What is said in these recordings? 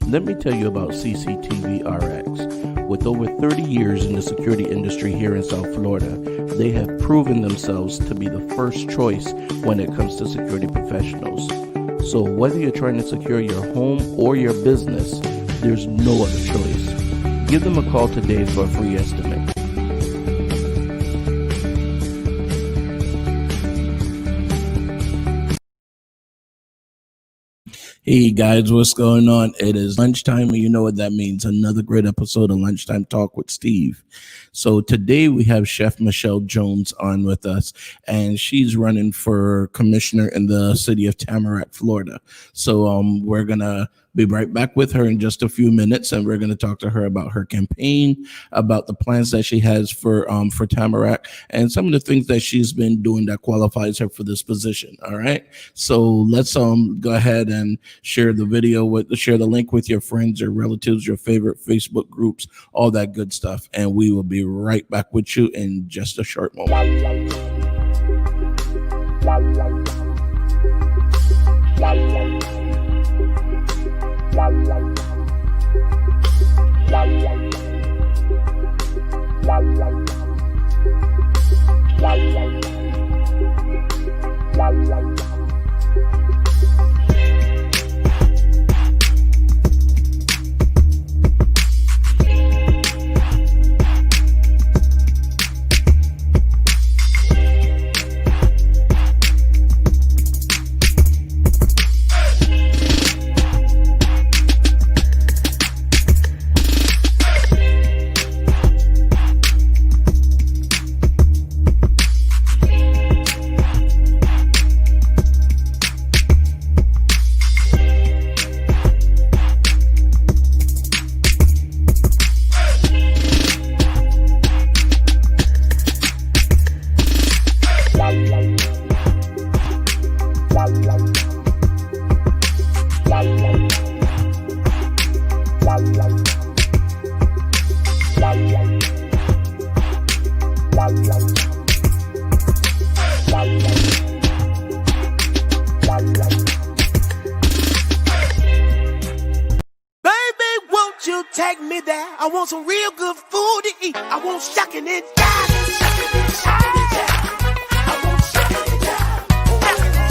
Let me tell you about CCTV RX. With over 30 years in the security industry here in South Florida, they have proven themselves to be the first choice when it comes to security professionals. So whether you're trying to secure your home or your business, there's no other choice. Give them a call today for a free estimate. Hey guys, what's going on? It is lunchtime, and you know what that means. Another great episode of Lunchtime Talk with Steve. So today we have Chef Michelle Jones on with us, and she's running for commissioner in the city of Tamarack, Florida. So we're going to Be right back with her in just a few minutes, and we're going to talk to her about her campaign, about the plans that she has for Tamarack, and some of the things that she's been doing that qualifies her for this position. All right, so let's go ahead and share the video share the link with your friends, your relatives, your favorite Facebook groups, all that good stuff, and we will be right back with you in just a short moment. Take me there. I want some real good food to eat. I want shucking and jiving, shucking and jiving. I want shucking and jiving,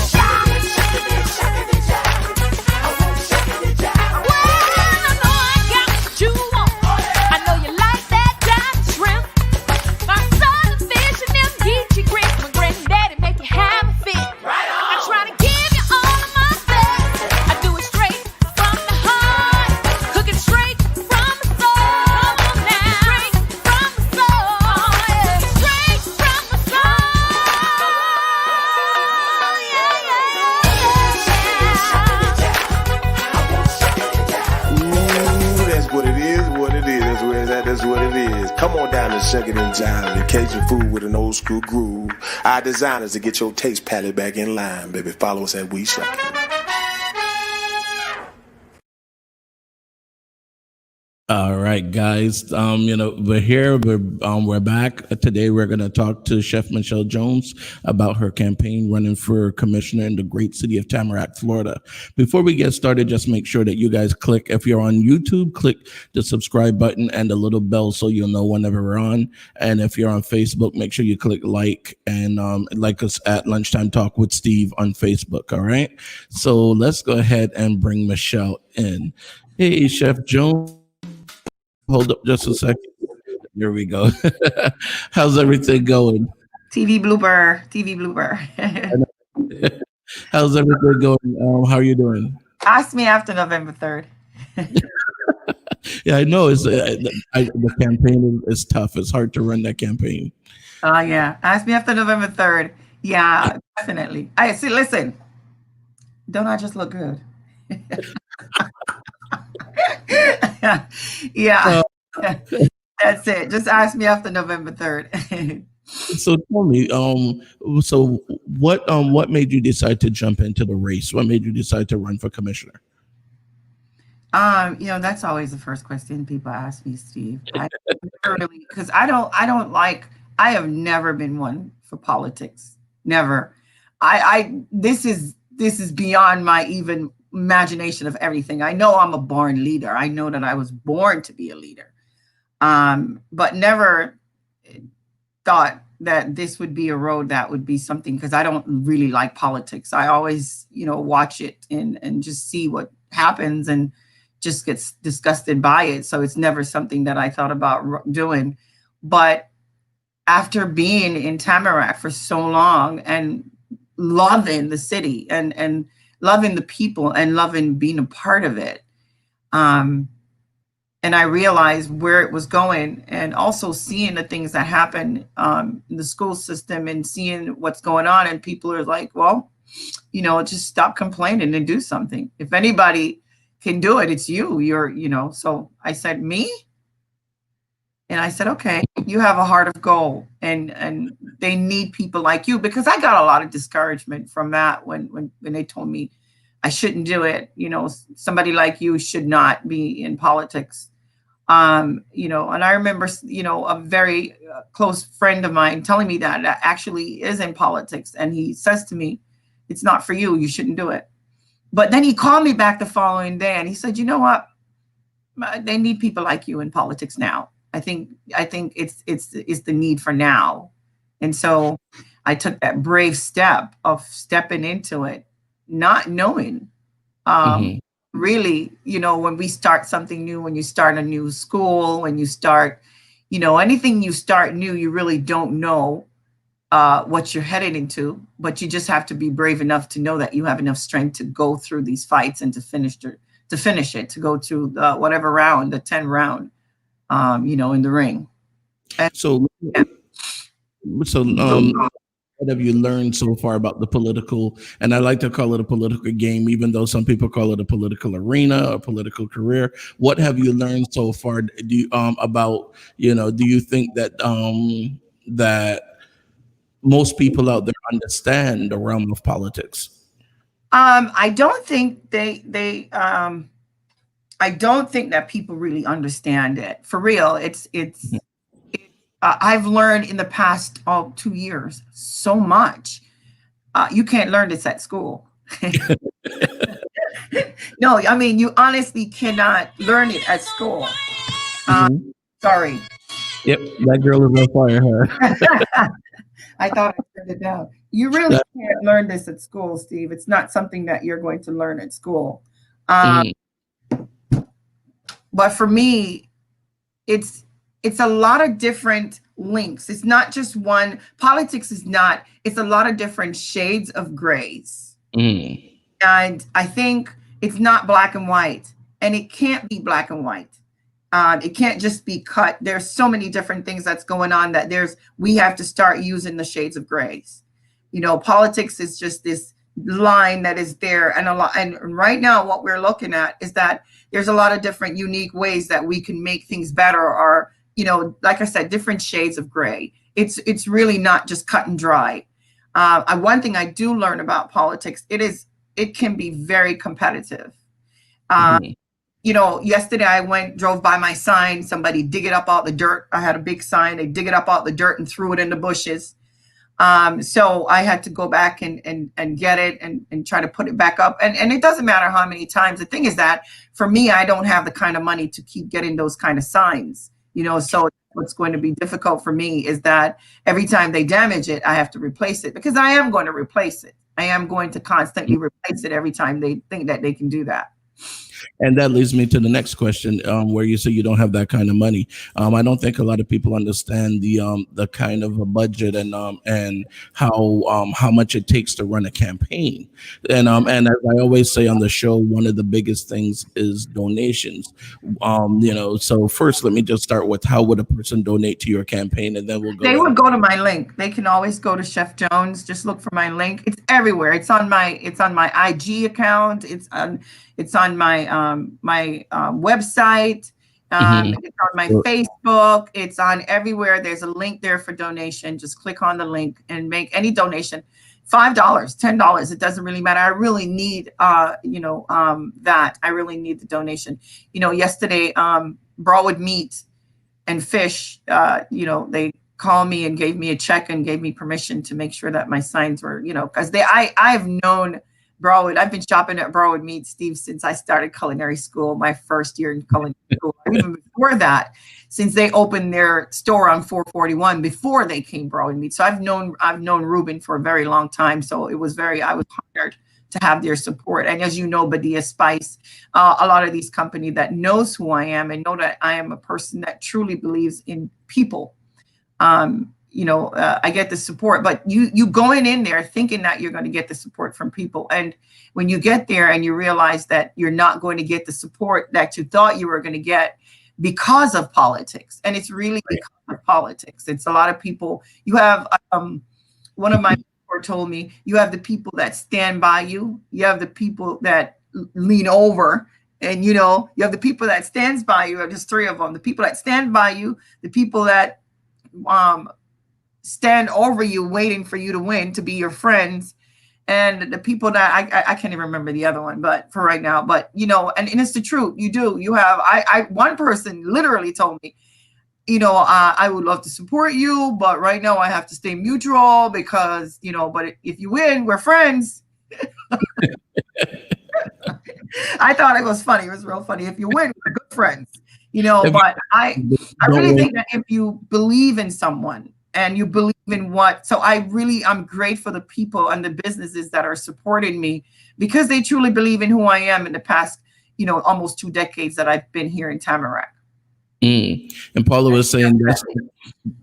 shucking and jiving, shucking and jiving. I want shucking and jiving. Well, I know I got what you want. I know you like that jive shrimp. My southern fish and them geechee grits. My granddaddy make you have a fit. Right on. I try to give you all of my best. I do it straight from the heart. Cook it straight from the soul. Straight from the soul. Straight from the soul. Ooh, that's what it is, what it is. That's where it's at, that's what it is. Come on down to Shuck It and Jive, the Cajun food with an old school groove. Our designers to get your taste palette back in line, baby. Follow us at We Shuck It. All right, guys. We're here. We're back today. We're going to talk to Chef Michelle Jones about her campaign running for commissioner in the great city of Tamarack, Florida. Before we get started, just make sure that you guys click. If you're on YouTube, click the subscribe button and the little bell so you'll know whenever we're on. And if you're on Facebook, make sure you click like and like us at Lunchtime Talk with Steve on Facebook. All right. So let's go ahead and bring Michelle in. Hey, Chef Jones. Hold up just a second. There we go. How's everything going? TV blooper. How's everything going? How are you doing? Ask me after November 3rd. Yeah, I know. The campaign is tough. It's hard to run that campaign. Yeah. Ask me after November 3rd. Yeah, definitely. I see. Listen, don't I just look good? Yeah. That's it. Just ask me after November 3rd. So tell me, so what made you decide to jump into the race? What made you decide to run for commissioner? That's always the first question people ask me, Steve. Because I have never been one for politics. Never. This is beyond my even imagination of everything. I know I'm a born leader. I know that I was born to be a leader. But never thought that this would be a road that would be something, because I don't really like politics. I always, watch it and just see what happens and just gets disgusted by it. So it's never something that I thought about doing. But after being in Tamarack for so long and loving the city and loving the people and loving being a part of it, and I realized where it was going, and also seeing the things that happen in the school system and seeing what's going on. And people are like, well, just stop complaining and do something. If anybody can do it. It's you. So I said, me? And I said, okay, you have a heart of gold, and they need people like you, because I got a lot of discouragement from that when they told me I shouldn't do it. Somebody like you should not be in politics. And I remember, a very close friend of mine telling me that actually is in politics, and he says to me, "It's not for you. You shouldn't do it." But then he called me back the following day, and he said, "You know what? They need people like you in politics now. I think it's the need for now." And so I took that brave step of stepping into it, not knowing, um, Hmm. really, when we start something new, when you start a new school, when you start, anything you start new, you really don't know what you're headed into, but you just have to be brave enough to know that you have enough strength to go through these fights and to finish it, to go to whatever round, the 10 round, in the ring. And, So, yeah. so what have you learned so far about the political? And I like to call it a political game, even though some people call it a political arena or political career. What have you learned so far? Do you, about Do you think that most people out there understand the realm of politics? I don't think I don't think that people really understand it for real. I've learned in the past 2 years so much. You can't learn this at school. No, I mean, you honestly cannot learn it at school. Uh, Mhm. Sorry. Yep, that girl is on fire. Huh? I thought I turned it down. You really can't learn this at school, Steve. It's not something that you're going to learn at school. Um, Mhm. but for me, it's it's a lot of different links. It's not just one. Politics is not. It's a lot of different shades of grays. Mhm. And I think it's not black and white, and it can't be black and white. It can't just be cut. There's so many different things that's going on that we have to start using the shades of grays. Politics is just this line that is there, and a lot. And right now, what we're looking at is that there's a lot of different unique ways that we can make things better, or like I said, different shades of gray. It's really not just cut and dry. One thing I do learn about politics, it can be very competitive. Uh, Mhm. Yesterday I drove by my sign, somebody dig it up out the dirt. I had a big sign, they dig it up out the dirt and threw it in the bushes. So I had to go back and get it and try to put it back up. And it doesn't matter how many times. The thing is that for me, I don't have the kind of money to keep getting those kind of signs, so what's going to be difficult for me is that every time they damage it, I have to replace it, because I am going to replace it. I am going to constantly replace it every time they think that they can do that. And that leads me to the next question, where you say you don't have that kind of money. I don't think a lot of people understand the kind of a budget and how much it takes to run a campaign. And as I always say on the show, one of the biggest things is donations. So first, let me just start with, how would a person donate to your campaign, and then we'll They go in. would go to my link. They can always go to Chef Jones. Just look for my link. It's everywhere. It's on my IG account. It's on my website. Mhm. It's on my Facebook. It's on everywhere. There's a link there for donation. Just click on the link and make any donation. $5, $10. It doesn't really matter. I really need that. I really need the donation. Yesterday, Broadwood Meat and Fish, they called me and gave me a check and gave me permission to make sure that my signs were, because I've known Broadwood. I've been shopping at Broadwood Meat, Steve, since I started culinary school, my first year in culinary school. Even before that, since they opened their store on 441, before they came Broadwood Meat. So I've known Ruben for a very long time. So I was honored to have their support. And as you know, Badia Spice, a lot of these companies that knows who I am and know that I am a person that truly believes in people. I get the support, but you going in there thinking that you're going to get the support from people. And when you get there and you realize that you're not going to get the support that you thought you were going to get because of politics. And it's really because of politics. It's a lot of people. You have, one of my mentor told me, you have the people that stand by you. You have the people that lean over And you have the people that stands by you. There's three of them: the people that stand by you, the people that um, stand over you, waiting for you to win, to be your friends, and the people that I can't even remember the other one, but for right now. But and it's the truth. You have I one person literally told me, I would love to support you, but right now I have to stay neutral because, but if you win, we're friends. I thought it was funny. It was real funny. If you win, we're good friends, If but I don't really win, think that if you believe in someone and you believe in so I'm grateful for the people and the businesses that are supporting me because they truly believe in who I am in the past, almost 2 decades that I've been here in Tamarack. and Paula was saying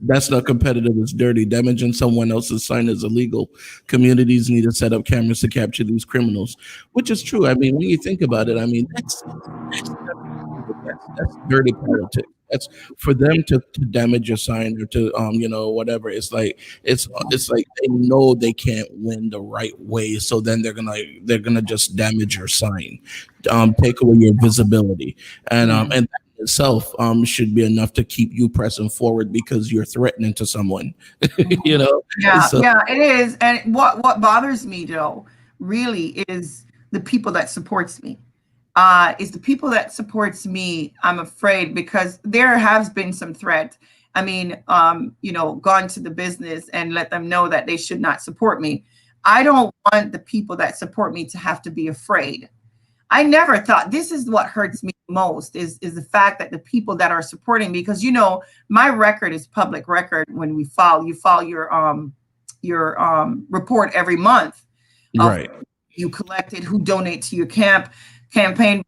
that's not competitive. It's dirty. Damaging someone else's sign is illegal. Communities need to set up cameras to capture these criminals, which is true. I mean, when you think about it, I mean, that's dirty politics. That's for them to damage your sign or to whatever. It's like they know they can't win the right way, so then they're gonna just damage your sign, take away your visibility, and that in itself should be enough to keep you pressing forward because you're threatening to someone, you know. Yeah, So yeah, it is. And what bothers me though, really, is the people that supports me. Is the people that supports me. I'm afraid because there has been some threat. I mean, gone to the business and let them know that they should not support me. I don't want the people that support me to have to be afraid. I never thought this is what hurts me most is the fact that the people that are supporting me, because my record is public record. When you file your report every month of right. you collected, who donate to your campaign,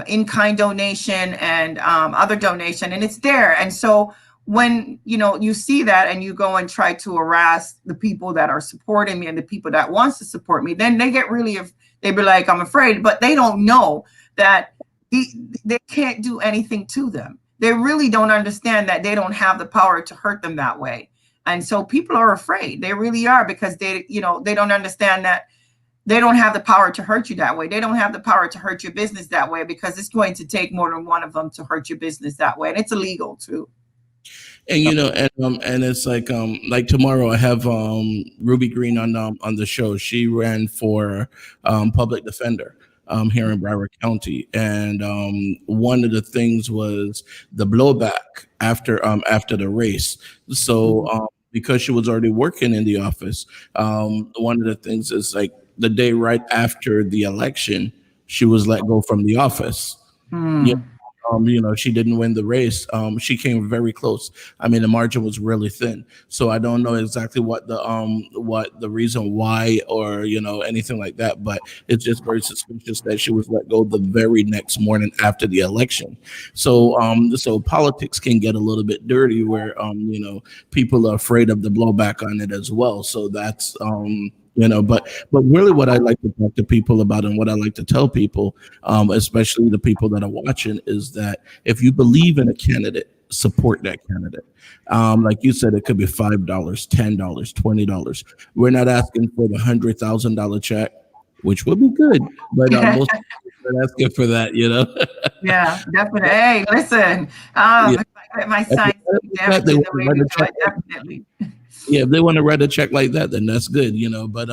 in kind donation and other donation, and it's there. And so when you see that and you go and try to harass the people that are supporting me and the people that wants to support me, then they get really they be like, I'm afraid, but they don't know that they can't do anything to them. They really don't understand that they don't have the power to hurt them that way. And so people are afraid. They really are, because they don't understand that they don't have the power to hurt you that way. They don't have the power to hurt your business that way, because it's going to take more than one of them to hurt your business that way. And it's illegal too. And and it's like tomorrow I have Ruby Green on the show. She ran for public defender here in Broward County, and one of the things was the blowback after the race. So because she was already working in the office, one of the things is like the day right after the election, she was let go from the office. Hmm. She didn't win the race. She came very close. I mean, the margin was really thin. So I don't know exactly what the reason why, or anything like that. But it's just very suspicious that she was let go the very next morning after the election. So politics can get a little bit dirty, where people are afraid of the blowback on it as well. So that's but really what I like to talk to people about, and what I like to tell people, especially the people that are watching, is that if you believe in a candidate, support that candidate. Like you said, it could be $5, $10, $20. We're not asking for the $100,000 check, which would be good, but most people are asking for that. Yeah, definitely. Hey, listen, Yeah. if I get my If signs they damaged in want the to way write we a do check, it, definitely. yeah, if they want to write a check like that, then that's good, But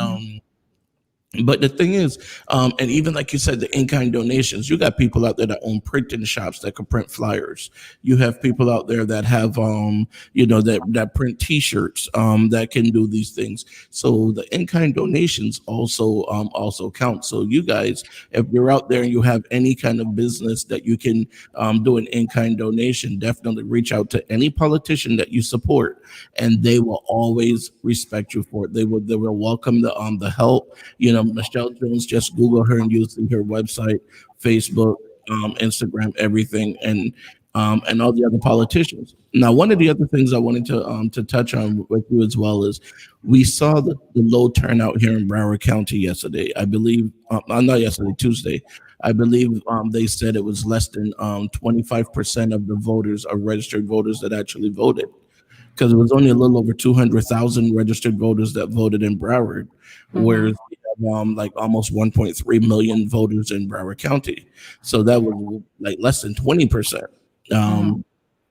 but the thing is, and even like you said, the in-kind donations, you got people out there that own printing shops that can print flyers. You have people out there that have, that print T-shirts, that can do these things. So the in-kind donations also count. So you guys, if you're out there and you have any kind of business that you can do an in-kind donation, definitely reach out to any politician that you support, and they will always respect you for it. They will welcome the help. Michelle Jones, just Google her and use her website, Facebook, Instagram, everything, and all the other politicians. Now, one of the other things I wanted to touch on with you as well is we saw the low turnout here in Broward County yesterday. I believe, not yesterday, Tuesday. I believe they said it was less than 25% of the voters are registered voters that actually voted, because it was only a little over 200,000 registered voters that voted in Broward, Mhm. whereas we like almost 1.3 million voters in Broward County. So that was like less than 20%. Mhm.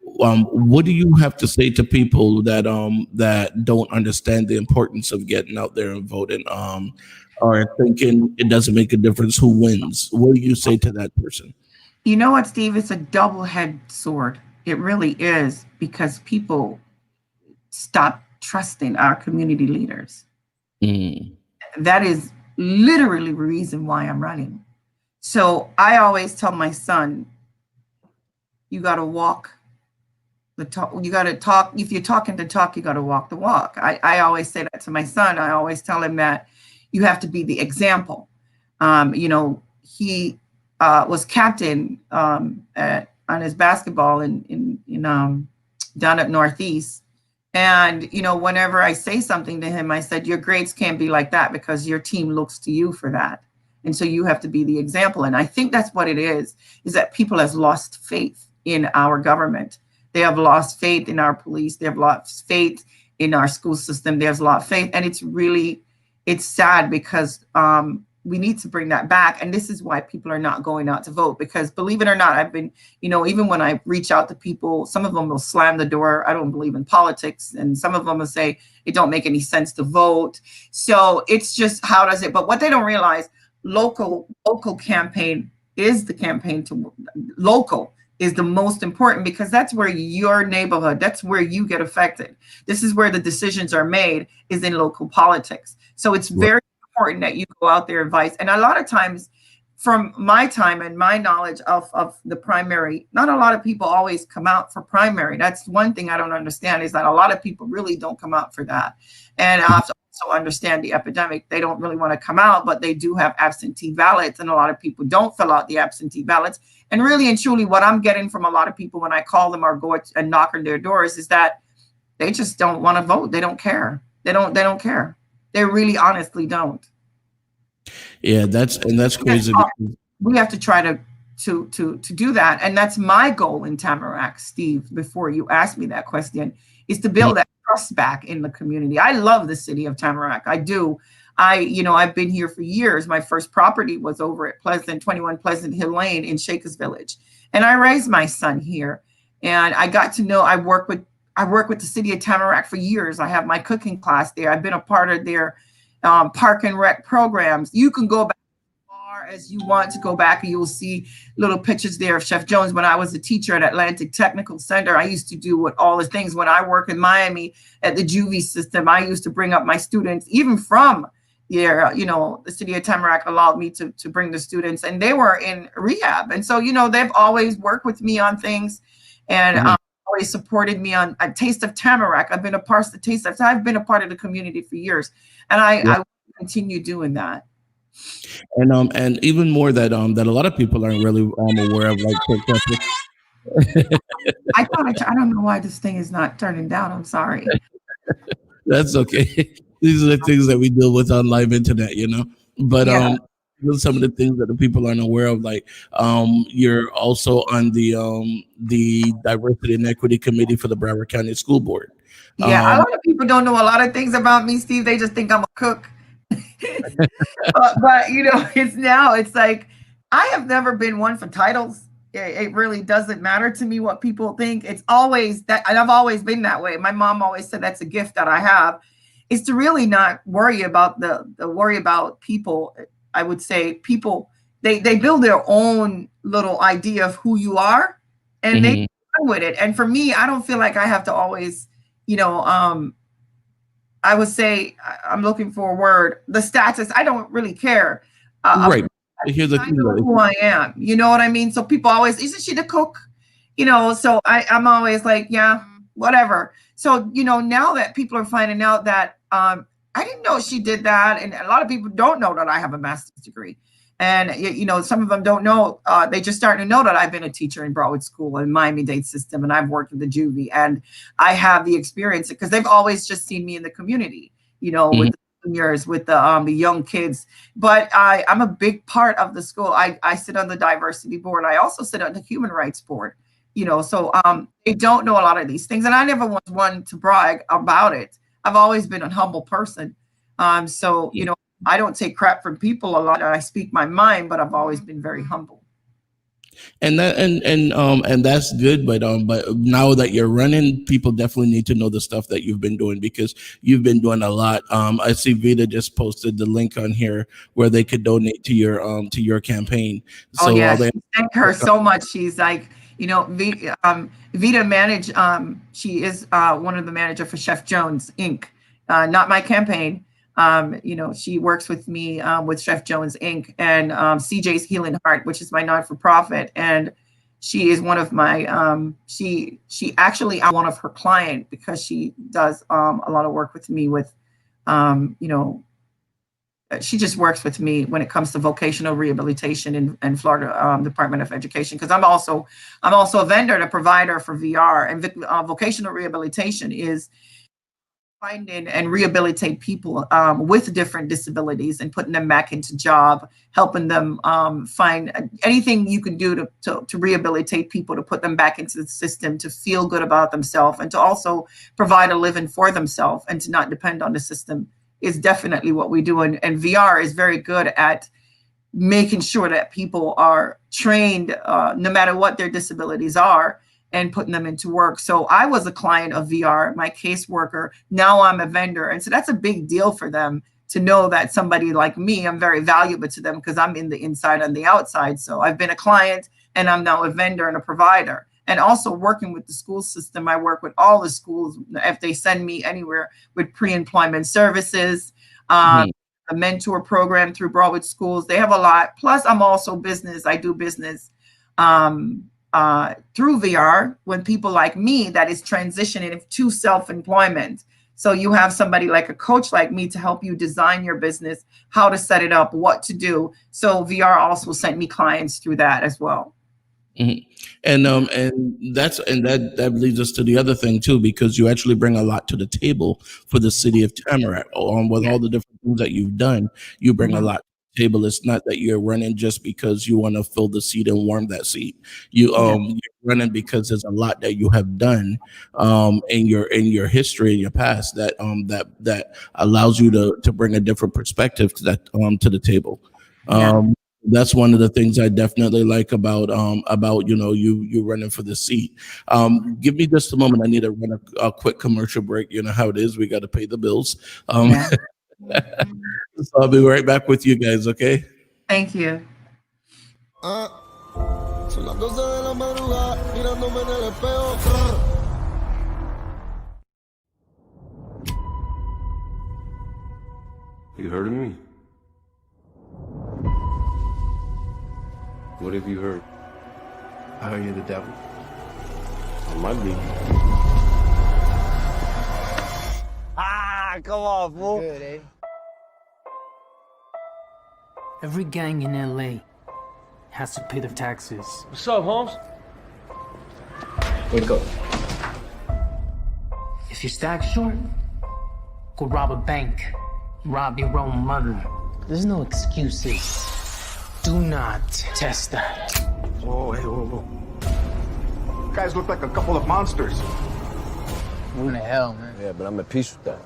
What do you have to say to people that don't understand the importance of getting out there and voting, or thinking it doesn't make a difference who wins? What do you say to that person? You know what, Steve? It's a double-edged sword. It really is because people stop trusting our community leaders. Mm, That is literally the reason why I'm running. So I always tell my son, you got to walk the talk. You got to talk. If you're talking the talk, you got to walk the walk. I always say that to my son. I always tell him that you have to be the example. He was captain on his basketball in down at Northeast. And, whenever I say something to him, I said, your grades can't be like that because your team looks to you for that. And so you have to be the example. And I think that's what it is that people has lost faith in our government. They have lost faith in our police. They have lost faith in our school system. There's a lot of faith. And it's sad because we need to bring that back. And this is why people are not going out to vote, because believe it or not, I've been, even when I reach out to people, some of them will slam the door. I don't believe in politics. And some of them will say it don't make any sense to vote. So it's just, how does it, but what they don't realize, local campaign is the campaign to local is the most important, because that's where your neighborhood, that's where you get affected. This is where the decisions are made, is in local politics. So it's very important that you go out there and advise. And a lot of times, from my time and my knowledge of the primary, not a lot of people always come out for primary. That's one thing I don't understand, is that a lot of people really don't come out for that. And I have to also understand the epidemic. They don't really want to come out, but they do have absentee ballots, and a lot of people don't fill out the absentee ballots. And really and truly, what I'm getting from a lot of people when I call them or go and knock on their doors is that they just don't want to vote. They don't care. They don't care. They really honestly don't. yeah, that's crazy. We have to try to do that. And that's my goal in Tamarack, Steve, before you ask me that question, is to build that trust back in the community. I love the city of Tamarack. I do. I've been here for years. My first property was over at 21 Pleasant Hill Lane in Shakers Village. And I raised my son here. And I got to know, I work with the city of Tamarack for years. I have my cooking class there. I've been a part of their park and rec programs. You can go back as far as you want to go back, and you'll see little pictures there of Chef Jones. When I was a teacher at Atlantic Technical Center, I used to do with all the things. When I work in Miami at the juvie system, I used to bring up my students, even from there. The city of Tamarack allowed me to bring the students, and they were in rehab. And so, they've always worked with me on things, and always supported me on a Taste of Tamarack. I've been a part of the Taste of. I've been a part of the community for years, and I will continue doing that. And even more that that a lot of people aren't really aware of, like, for example. I don't know why this thing is not turning down. I'm sorry. That's okay. These are the things that we deal with on live internet, But Yeah. some of the things that the people aren't aware of, like you're also on the diversity and equity committee for the Broward County School Board. Yeah, a lot of people don't know a lot of things about me, Steve. They just think I'm a cook. but it's like, I have never been one for titles. It really doesn't matter to me what people think. It's always that, and I've always been that way. My mom always said that's a gift that I have, is to really not worry about the worry about people. I would say people, they build their own little idea of who you are, and they run with it. And for me, I don't feel like I have to always, I would say, I'm looking for a word, the status. I don't really care. Right. Here's the I thing, know though. who I am. You know what I mean? So people always, isn't she the cook? So I'm always like, yeah, whatever. So, now that people are finding out that I didn't know she did that. And a lot of people don't know that I have a master's degree. And, some of them don't know. They just starting to know that I've been a teacher in Broward School and Miami-Dade system, and I've worked with the juvie, and I have the experience, because they've always just seen me in the community, with the seniors, with the young kids. But I'm a big part of the school. I sit on the diversity board. I also sit on the human rights board. So they don't know a lot of these things, and I never was one to brag about it. I've always been a humble person. So I don't take crap from people a lot. I speak my mind, but I've always been very humble. And that and that's good, but now that you're running, people definitely need to know the stuff that you've been doing, because you've been doing a lot. I see Vita just posted the link on here where they could donate to your campaign. Oh So yeah, all they thank her so much. She's like, Vita manage. She is one of the manager for Chef Jones Inc. Not my campaign. She works with me with Chef Jones Inc. and CJ's Healing Heart, which is my non-for-profit, and she is one of my. She actually I'm one of her client because she does a lot of work with me with, she just works with me when it comes to vocational rehabilitation in Florida Department of Education, because I'm also a vendor and a provider for VR, and vocational rehabilitation is finding and rehabilitate people with different disabilities and putting them back into job, helping them find anything you can do to rehabilitate people, to put them back into the system, to feel good about themselves, and to also provide a living for themselves and to not depend on the system is definitely what we do. And VR is very good at making sure that people are trained no matter what their disabilities are, and putting them into work. So I was a client of VR, my caseworker. Now I'm a vendor. And so that's a big deal for them to know that somebody like me, I'm very valuable to them because I'm in the inside and the outside. So I've been a client and I'm now a vendor and a provider. And also working with the school system, I work with all the schools if they send me anywhere with pre-employment services, a mentor program through Broward Schools. They have a lot. Plus, I'm also business. I do business through VR when people like me that is transitioning to self-employment. So you have somebody like a coach like me to help you design your business, how to set it up, what to do. So VR also sent me clients through that as well. Mm-hmm. And that leads us to the other thing too, because you actually bring a lot to the table for the city of Tamarack. With all the different things that you've done, you bring a lot to the table. It's not that you're running just because you want to fill the seat and warm that seat. You're running because there's a lot that you have done in your history, in your past, that allows you to bring a different perspective to the table. That's one of the things I definitely like about you running for the seat. Give me just a moment. I need to run a quick commercial break. You know how it is. We got to pay the bills. So I'll be right back with you guys. Okay. Thank you. Son las 12 de la madrugada, mirándome en el espejo. You heard of me? What have you heard? I heard you're the devil. I might be. Come on, fool. Good, eh? Every gang in LA has to pay their taxes. What's up, Holmes? Wake up. If you're stacked short, go rob a bank. Rob your own mother. There's no excuses. Do not test that. Whoa, hey, whoa. You guys look like a couple of monsters. Who the hell, man? Yeah, but I'm at peace with that.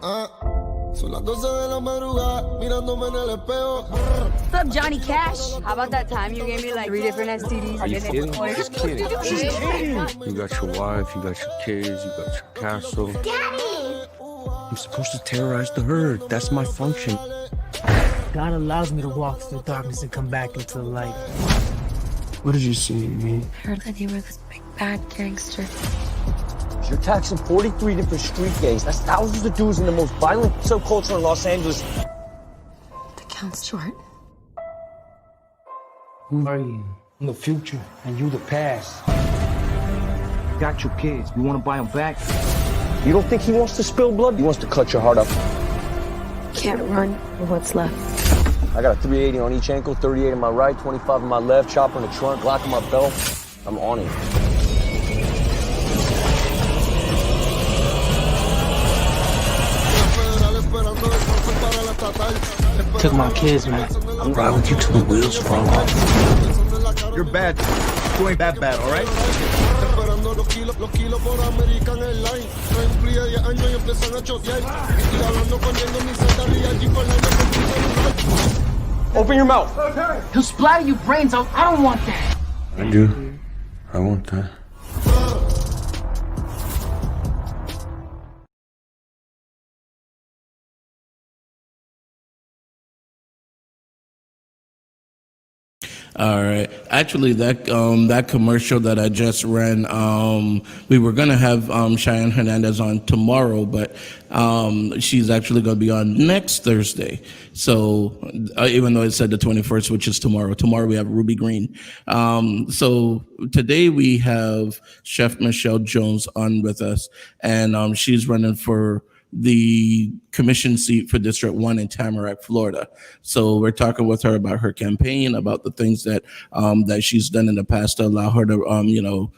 Son las 12 de la madrugada, mirándome en el espejo. What's up, Johnny Cash? How about that time you gave me like 3 different STDs? Are you kidding? Just kidding. Just kidding. You got your wife, you got your kids, you got your castle. Daddy! I'm supposed to terrorize the herd. That's my function. God allows me to walk through the darkness and come back into the light. What did you see in me? I heard that you were this big bad gangster. You're taxing 43 different street gangs. That's thousands of dudes in the most violent subculture in Los Angeles. The count's short. Who are you? I'm the future, and you the past. Got your kids. You want to buy them back? You don't think he wants to spill blood? He wants to cut your heart up. Can't run for what's left. I got a 380 on each ankle, 38 on my right, 25 on my left, chopper in the trunk, Glock in my belt. I'm on it. Took my kids, man. I'll ride with you till the wheels fall off. You're bad. You ain't that bad, all right? años y empiezan a chotear. Y hablando corriendo mi celda y allí con la Open your mouth. He'll splatter your brains out. I don't want that. I do. I want that. All right. Actually, that commercial that I just ran, we were gonna have Cheyenne Hernandez on tomorrow, but she's actually gonna be on next Thursday. So even though it said the 21st, which is tomorrow, we have Ruby Green. So today we have Chef Michelle Jones on with us, and she's running for the commission seat for District 1 in Tamarack, Florida. So we're talking with her about her campaign, about the things that that she's done in the past to allow her to,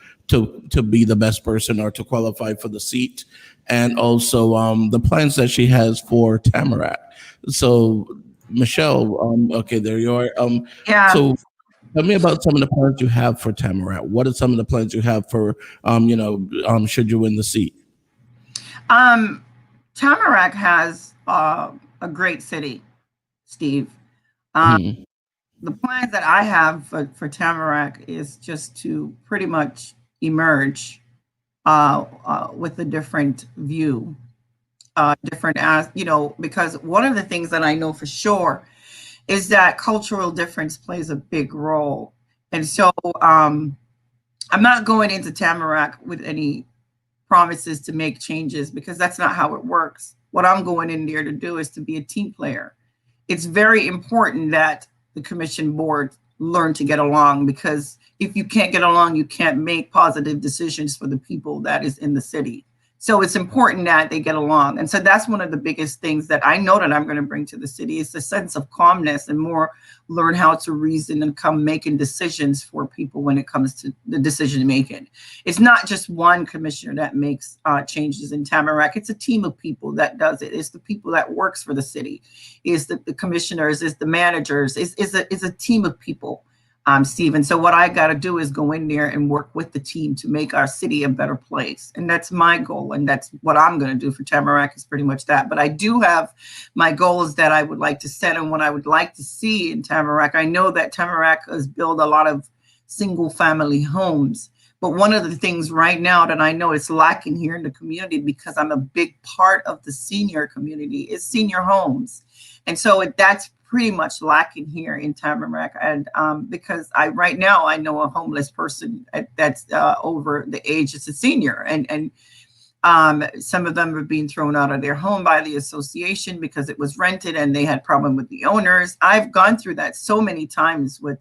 to be the best person or to qualify for the seat, and also the plans that she has for Tamarack. So Michelle, okay, there you are. Yeah. So tell me about some of the plans you have for Tamarack. What are some of the plans you have for, should you win the seat? Tamarack has a great city, Steve. The plans that I have for Tamarack is just to pretty much emerge with a different view, because one of the things that I know for sure is that cultural difference plays a big role. And so I'm not going into Tamarack with any promises to make changes, because that's not how it works. What I'm going in there to do is to be a team player. It's very important that the commission board learn to get along, because if you can't get along, you can't make positive decisions for the people that is in the city. So it's important that they get along. And so that's one of the biggest things that I know that I'm going to bring to the city, is the sense of calmness and more learn how to reason and come making decisions for people when it comes to the decision making. It's not just one commissioner that makes changes in Tamarack. It's a team of people that does it. It's the people that works for the city. It's the commissioners, it's the managers, it's a team of people. Steve. So what I got to do is go in there and work with the team to make our city a better place. And that's my goal. And that's what I'm going to do for Tamarack, is pretty much that. But I do have my goals that I would like to set and what I would like to see in Tamarack. I know that Tamarack has built a lot of single family homes. But one of the things right now that I know is lacking here in the community, because I'm a big part of the senior community, is senior homes. And so that's pretty much lacking here in Tamarack. And because right now I know a homeless person that's over the age, it's a senior, and some of them are being thrown out of their home by the association because it was rented and they had problem with the owners. I've gone through that so many times with,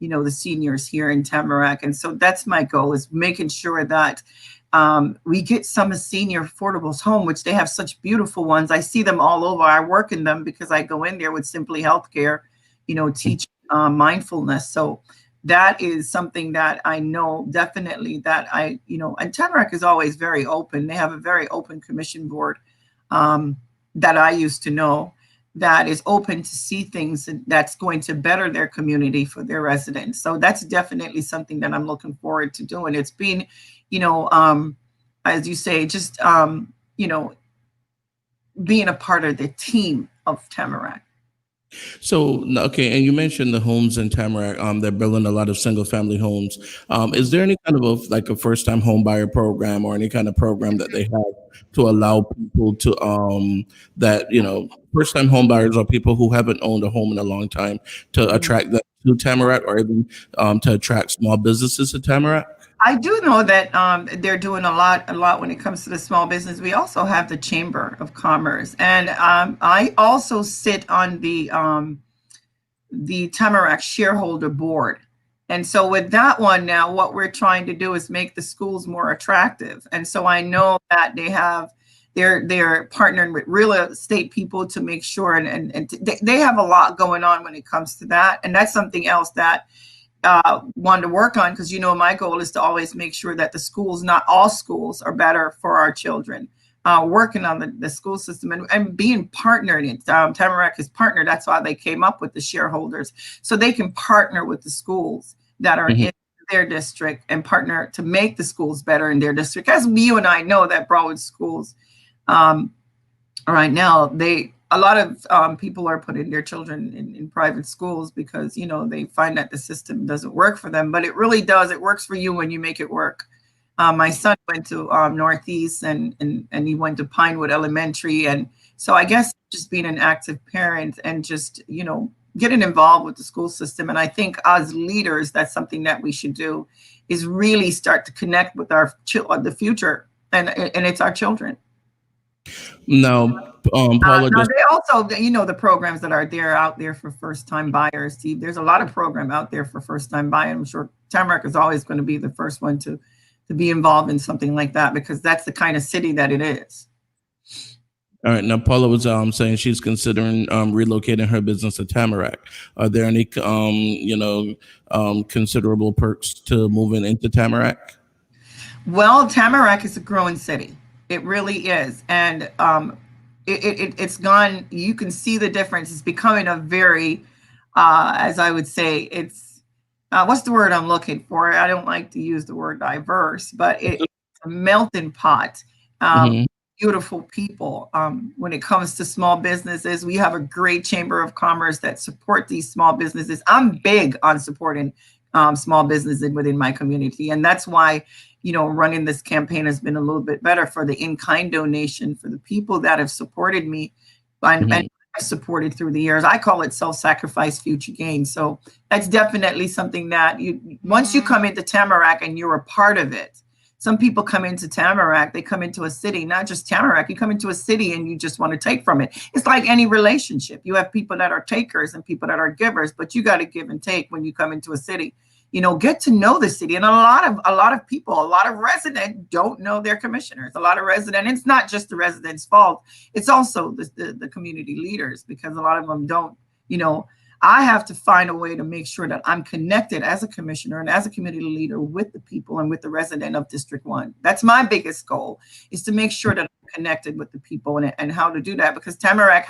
the seniors here in Tamarack. And so that's my goal, is making sure that we get some senior affordables home, which they have such beautiful ones. I see them all over. I work in them because I go in there with Simply Healthcare, teach mindfulness. So that is something that I know definitely that and Tamarack is always very open. They have a very open commission board that I used to know, that is open to see things that's going to better their community for their residents. So that's definitely something that I'm looking forward to doing. It's been, as you say, just, being a part of the team of Tamarack. So, okay, and you mentioned the homes in Tamarack. They're building a lot of single family homes. Is there any kind of a first time home buyer program, or any kind of program that they have to allow people to first time home buyers, or people who haven't owned a home in a long time, to attract them to Tamarack, or even to attract small businesses to Tamarack? I do know that they're doing a lot when it comes to the small business. We also have the Chamber of Commerce, and I also sit on the Tamarack shareholder board. And so with that one now, what we're trying to do is make the schools more attractive. And so I know that they're partnering with real estate people to make sure, and they have a lot going on when it comes to that. And that's something else that wanted to work on, because my goal is to always make sure that the schools, not all schools, are better for our children. Working on the school system and being partnered in Tamarack is partnered. That's why they came up with the shareholders, so they can partner with the schools that are in their district and partner to make the schools better in their district. As you and I know that Broward schools Right now, a lot of people are putting their children in private schools because they find that the system doesn't work for them, but it really does. It works for you when you make it work. My son went to Northeast and he went to Pinewood Elementary, and so I guess just being an active parent and just getting involved with the school system. And I think as leaders, that's something that we should do, is really start to connect with the future, and it's our children. Now, Paula, Now just they also, the programs that are out there for first-time buyers, Steve. There's a lot of program out there for first-time buyers. I'm sure Tamarack is always going to be the first one to be involved in something like that, because that's the kind of city that it is. all right. Now, Paula was saying she's considering relocating her business to Tamarack. Are there any considerable perks to moving into Tamarack? Well, Tamarack is a growing city. It really is, and it's gone. You can see the difference. It's becoming a very, as I would say, it's what's the word I'm looking for? I don't like to use the word diverse, but it's a melting pot. Beautiful people. When it comes to small businesses, we have a great chamber of commerce that support these small businesses. I'm big on supporting small businesses within my community, and that's why running this campaign has been a little bit better for the in-kind donation, for the people that have supported me and I've supported through the years. I call it self-sacrifice, future gain. So that's definitely something that once you come into Tamarack and you're a part of it. Some people come into Tamarack, they come into a city, not just Tamarack, you come into a city and you just want to take from it. It's like any relationship. You have people that are takers and people that are givers, but you got to give and take when you come into a city. Get to know the city. And a lot of people, a lot of residents don't know their commissioners. A lot of residents, it's not just the residents' fault. It's also the community leaders, because a lot of them don't, I have to find a way to make sure that I'm connected as a commissioner and as a community leader with the people and with the resident of District 1. That's my biggest goal, is to make sure that I'm connected with the people, and how to do that, because Tamarack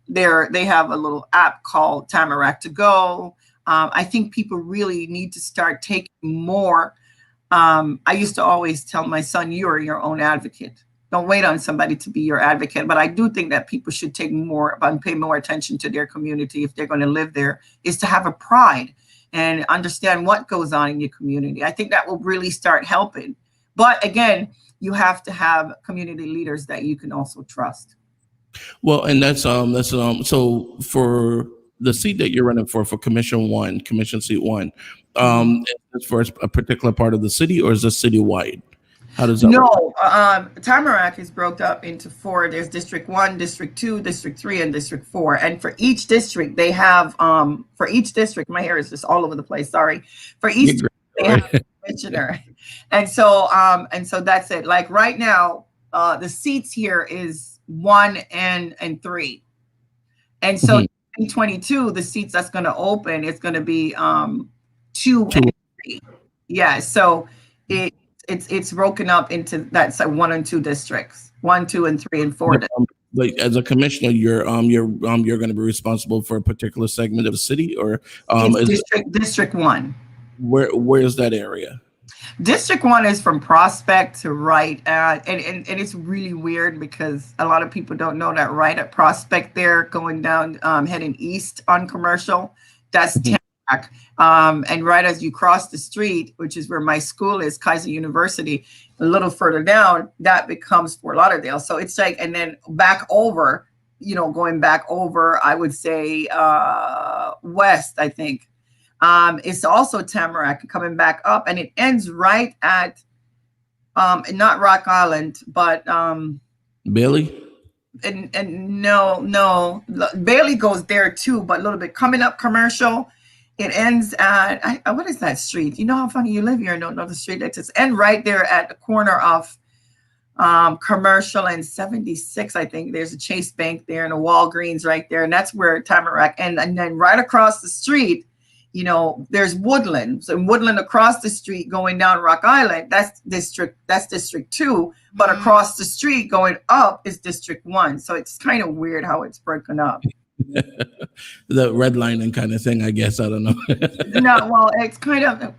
they have a little app called Tamarack to Go. I think people really need to start taking more. I used to always tell my son, you are your own advocate. Don't wait on somebody to be your advocate. But I do think that people should take more and pay more attention to their community if they're going to live there, is to have a pride and understand what goes on in your community. I think that will really start helping. But again, you have to have community leaders that you can also trust. Well, and that's so for the seat that you're running for commission seat 1, is this for a particular part of the city, or is this citywide? How does that work? Tamarack is broken up into 4. There's District 1, District 2, District 3, and District 4. And for each district, they have, my hair is just all over the place, sorry. For each district, they have a commissioner. And so that's it. Like right now, the seats here is 1 and 3. And so in 2022, the seats that's going to open is going to be 2 and 3. Yeah, so it's broken up into that's 1 and 2 districts, 1, 2, and 3, and 4. Like as a commissioner, you're going to be responsible for a particular segment of the city, or District 1. Where's that area? District 1 is from Prospect to Wright, and it's really weird because a lot of people don't know that right at Prospect there, going down, heading east on Commercial, that's Tamarack. And right as you cross the street, which is where my school is, Kaiser University, a little further down, that becomes Fort Lauderdale. So it's like, and then back over, going back over, I would say west, I think. It's also Tamarack coming back up, and it ends right at not Rock Island, but Bailey. And no, Bailey goes there too, but a little bit coming up Commercial. It ends at what is that street? You know how funny you live here and don't know the street. It just end right there at the corner of Commercial and 76. I think there's a Chase Bank there and a Walgreens right there, and that's where Tamarack. And then right across the street, there's Woodland. So Woodland across the street going down Rock Island, that's District 2. But across the street going up is District 1. So it's kind of weird how it's broken up. The redlining kind of thing, I guess. I don't know. No, well, it's kind of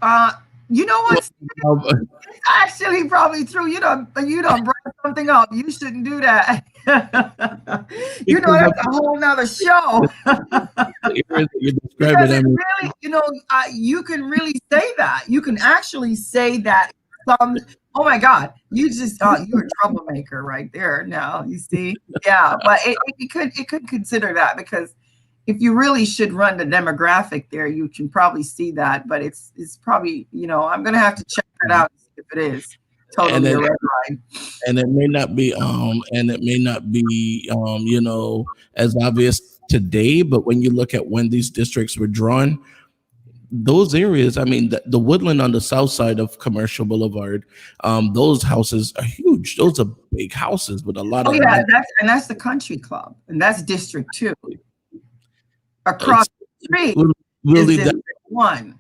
You know what? Um, Actually, probably true. You don't bring something up. You shouldn't do that. because of That's a whole nother show. the areas that you're Because describing, I it mean, really, you can really say that. You can actually say that. Some, oh my God, you're a troublemaker right there. Now you see, yeah, but it could consider that because if you really should run the demographic there, you can probably see that. But it's probably I'm gonna have to check that out and see if it is and totally a then red line. and it may not be as obvious today, but when you look at when these districts were drawn, those areas, I mean, the woodland on the south side of Commercial Boulevard, those houses are huge. Those are big houses with a lot Oh of yeah, that's the country club, and that's District 2. Across it's, the street we'll is leave that. District 1.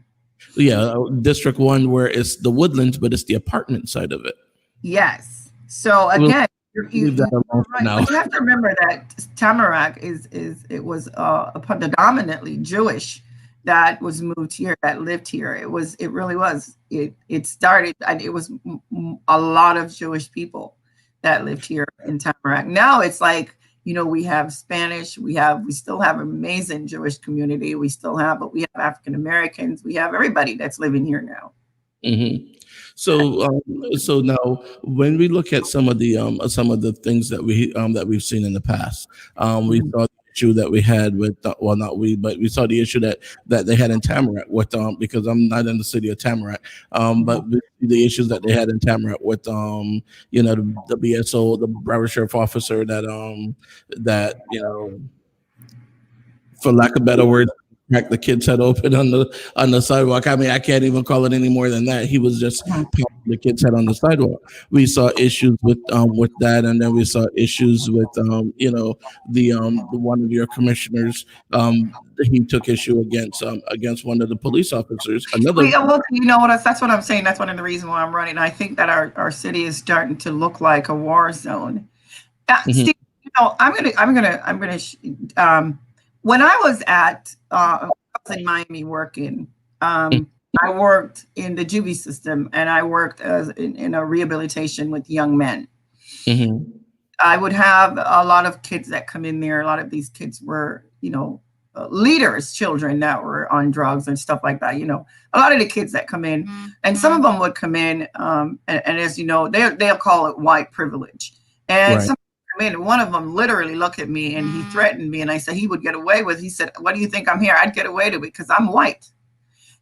Yeah, District 1, where it's the woodlands, but it's the apartment side of it. Yes. So We'll again, leave that alone for right, now. but you have to remember that Tamarack was predominantly Jewish that was moved here, that lived here. It really was. It started, and it was a lot of Jewish people that lived here in Tamarack. Now it's like, we have Spanish, we still have amazing Jewish community. But we have African Americans, we have everybody that's living here now. Mm-hmm. So now, when we look at some of the things that we've seen in the past, we Mhm. saw the issue that we had with well, not we, but we saw the issue that they had in Tamarack with because I'm not in the city of Tamarack, but the issues that they had in Tamarack with the BSO, the Broward Sheriff Officer that for lack of better words, crack the kid's head open on the sidewalk. I mean, I can't even call it any more than that. He was just pounding the kid's head on the sidewalk. We saw issues with that, and then we saw issues with the one of your commissioners. He took issue against one of the police officers. Another. Well, you know what? That's what I'm saying. That's one of the reasons why I'm running. I think that our city is starting to look like a war zone. Steve, when I was I was in Miami working. I worked in the juvie system, and I worked in a rehabilitation with young men. Mm-hmm. I would have a lot of kids that come in there. A lot of these kids were, leaders, children that were on drugs and stuff like that. A lot of the kids that come in, and some of them would come in, and as you know, they'll call it white privilege. And Right. some come in, and one of them literally looked at me and he threatened me, and I said he would get away with. He said, "What do you think I'm here? I'd get away with it because I'm white."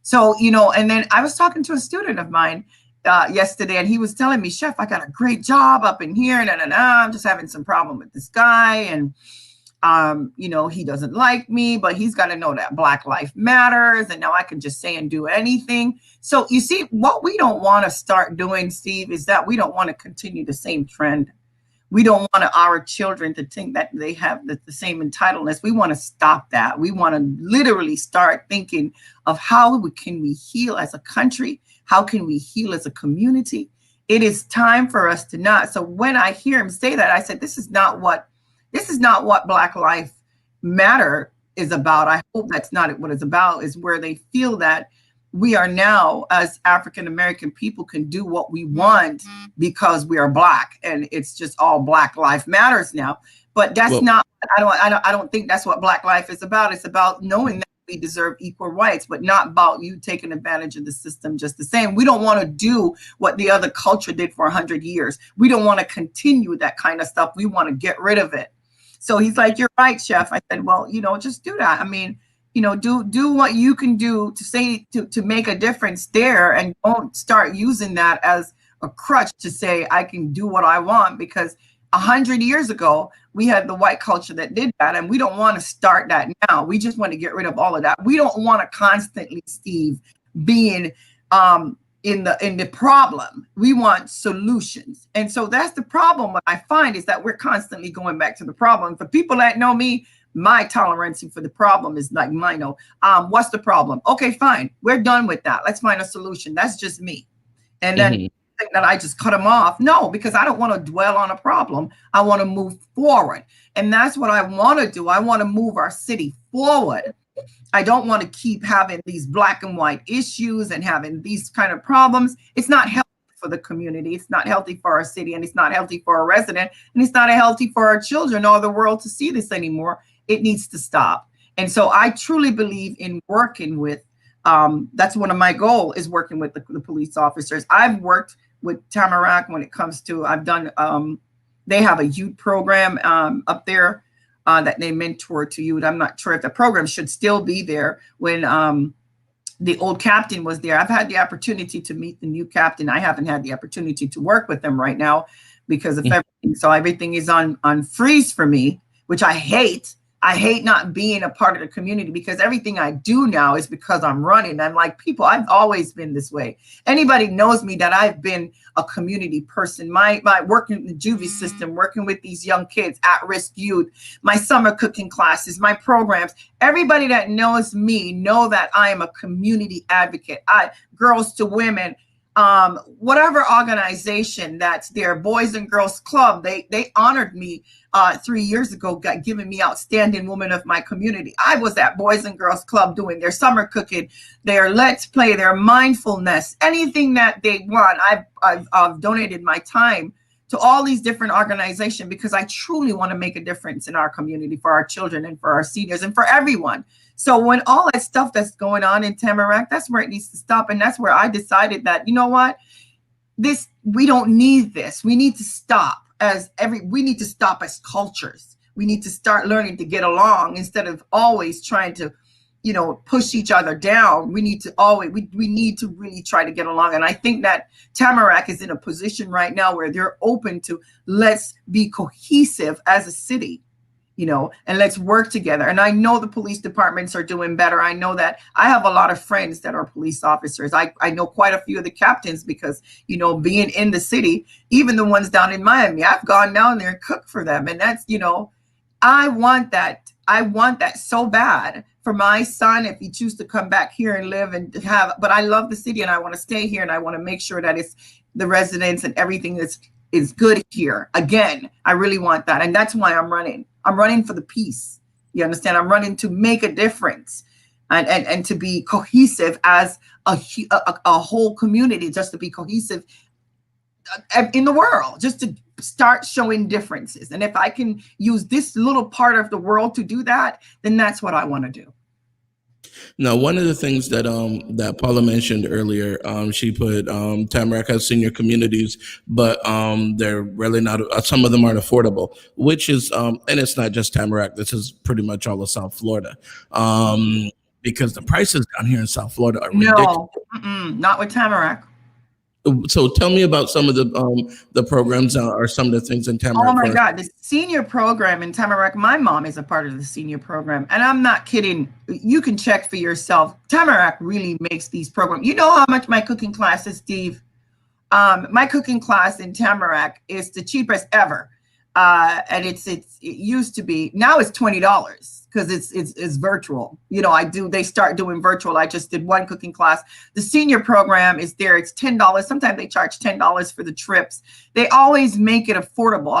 So and then I was talking to a student of mine yesterday, and he was telling me, "Chef, I got a great job up in here, and I'm just having some problem with this guy, and he doesn't like me, but he's got to know that Black life matters, and now I can just say and do anything." So you see, what we don't want to start doing, Steve, is that we don't want to continue the same trend. We don't want our children to think that they have the same entitlements. We want to stop that. We want to literally start thinking of how can we heal as a country? How can we heal as a community? It is time for us to not. So when I hear him say that, I said, this is not what Black Life Matter is about. I hope that's not what it's about, is where they feel that we are now, as African American people, can do what we want because we are Black, and it's just all Black Life Matters now. But that's not. I don't think that's what Black life is about. It's about knowing that we deserve equal rights, but not about you taking advantage of the system just the same. We don't want to do what the other culture did for 100 years. We don't want to continue that kind of stuff. We want to get rid of it. So he's like, "You're right, Chef." I said, "Well, just do that. I mean, do what you can do to make a difference there, and don't start using that as a crutch to say I can do what I want, because 100 years ago we had the white culture that did that, and we don't want to start that now. We just want to get rid of all of that. We don't want to constantly, Steve, being in the problem. We want solutions. And so that's the problem. What I find is that we're constantly going back to the problem. For people that know me, my tolerance for the problem is like mine. What's the problem? Okay, fine. We're done with that. Let's find a solution. That's just me. And then think that I just cut them off. No, because I don't want to dwell on a problem. I want to move forward. And that's what I want to do. I want to move our city forward. I don't want to keep having these black and white issues and having these kind of problems. It's not healthy for the community. It's not healthy for our city, and it's not healthy for our resident, and it's not healthy for our children or the world to see this anymore. It needs to stop. And so I truly believe in working with, that's one of my goals, is working with the police officers. I've worked with Tamarack when it comes to, I've done, they have a youth program up there that they mentor to youth. I'm not sure if the program should still be there. When the old captain was there, I've had the opportunity to meet the new captain. I haven't had the opportunity to work with them right now because of everything. So everything is on freeze for me, which I hate. I hate not being a part of the community, because everything I do now is because I'm running. I'm like, people, I've always been this way. Anybody knows me that I've been a community person. My working in the juvie system, working with these young kids, at-risk youth, my summer cooking classes, my programs. Everybody that knows me know that I am a community advocate. Girls to Women, whatever organization that's there, Boys and Girls Club, they honored me 3 years ago, giving me Outstanding Woman of my community. I was at Boys and Girls Club doing their summer cooking, their Let's Play, their mindfulness, anything that they want. I've donated my time to all these different organizations because I truly want to make a difference in our community for our children and for our seniors and for everyone. So when all that stuff that's going on in Tamarack, that's where it needs to stop. And that's where I decided that, you know what, we don't need this. We need to stop we need to stop as cultures. We need to start learning to get along instead of always trying to, push each other down. We need to we need to really try to get along. And I think that Tamarack is in a position right now where they're open to, let's be cohesive as a city, and let's work together. And I know the police departments are doing better. I know that I have a lot of friends that are police officers. I know quite a few of the captains because, being in the city, even the ones down in Miami, I've gone down there and cooked for them. And that's, I want that. I want that so bad for my son, if he chooses to come back here and live and have, but I love the city and I want to stay here and I want to make sure that it's the residents and everything is good here. Again, I really want that. And that's why I'm running. I'm running for the peace. You understand? I'm running to make a difference and to be cohesive as a whole community, just to be cohesive in the world, just to start showing differences. And if I can use this little part of the world to do that, then that's what I want to do. Now, one of the things that that Paula mentioned earlier, she put Tamarack has senior communities, but they're really not. Some of them aren't affordable, which is, and it's not just Tamarack. This is pretty much all of South Florida, because the prices down here in South Florida are ridiculous. No, not with Tamarack. So tell me about some of the programs or some of the things in Tamarack. Oh my God, the senior program in Tamarack. My mom is a part of the senior program, and I'm not kidding. You can check for yourself. Tamarack really makes these programs. You know how much my cooking class is, Steve? My cooking class in Tamarack is the cheapest ever, and it used to be. Now it's $20. Because it's virtual. They start doing virtual. I just did one cooking class. The senior program is there. It's $10. Sometimes they charge $10 for the trips. They always make it affordable.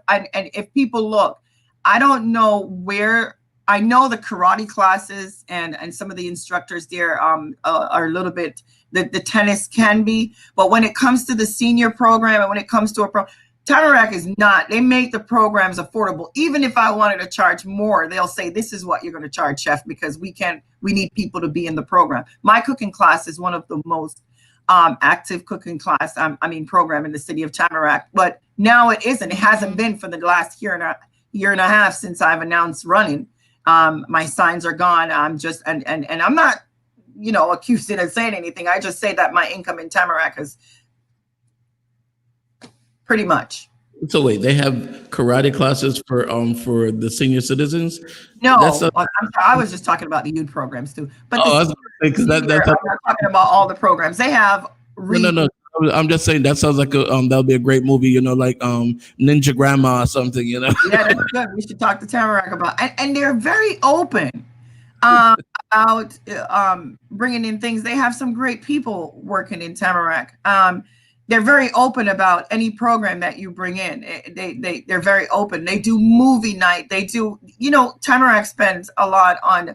And if people look, I don't know where, I know the karate classes and some of the instructors there are a little bit, the tennis can be, but when it comes to the senior program and when it comes to Tamarack is not. They make the programs affordable. Even if I wanted to charge more, they'll say, this is what you're going to charge, chef, because we need people to be in the program. My cooking class is one of the most active cooking program in the city of Tamarack, but now it isn't. It hasn't been for the last year and a half since I've announced running. My signs are gone. I'm just, and I'm not, accusing of saying anything. I just say that my income in Tamarack is pretty much. So wait, they have karate classes for the senior citizens? No, I'm sorry, I was just talking about the youth programs too. But I'm not talking about all the programs. They have. No. I'm just saying that sounds like that'll be a great movie. Like Ninja Grandma or something. Yeah, that's good. We should talk to Tamarack about, and they're very open about bringing in things. They have some great people working in Tamarack. They're very open about any program that you bring in. They're very open. They do movie night. They do, Tamarack spends a lot on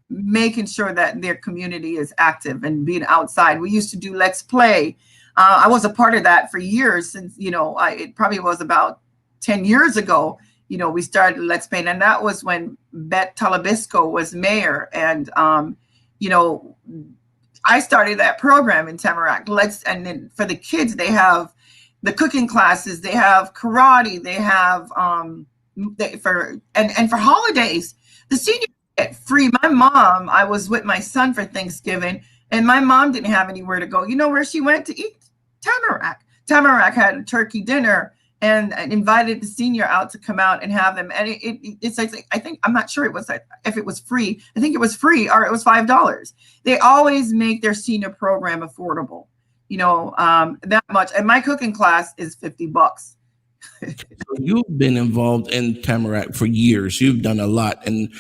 making sure that their community is active and being outside. We used to do Let's Play. I was a part of that for years since, it probably was about 10 years ago, we started Let's Play. And that was when Bette Talabisco was mayor. And, I started that program in Tamarack. And then for the kids, they have the cooking classes, they have karate, they have, for holidays, the seniors get free. My mom, I was with my son for Thanksgiving, and my mom didn't have anywhere to go. You know where she went to eat? Tamarack. Tamarack had a turkey dinner and invited the senior out to come out and have them. And it's like, I think, I'm not sure if it was free. I think it was free, or it was $5. They always make their senior program affordable, that much. And my cooking class is $50. So you've been involved in Tamarack for years. You've done a lot in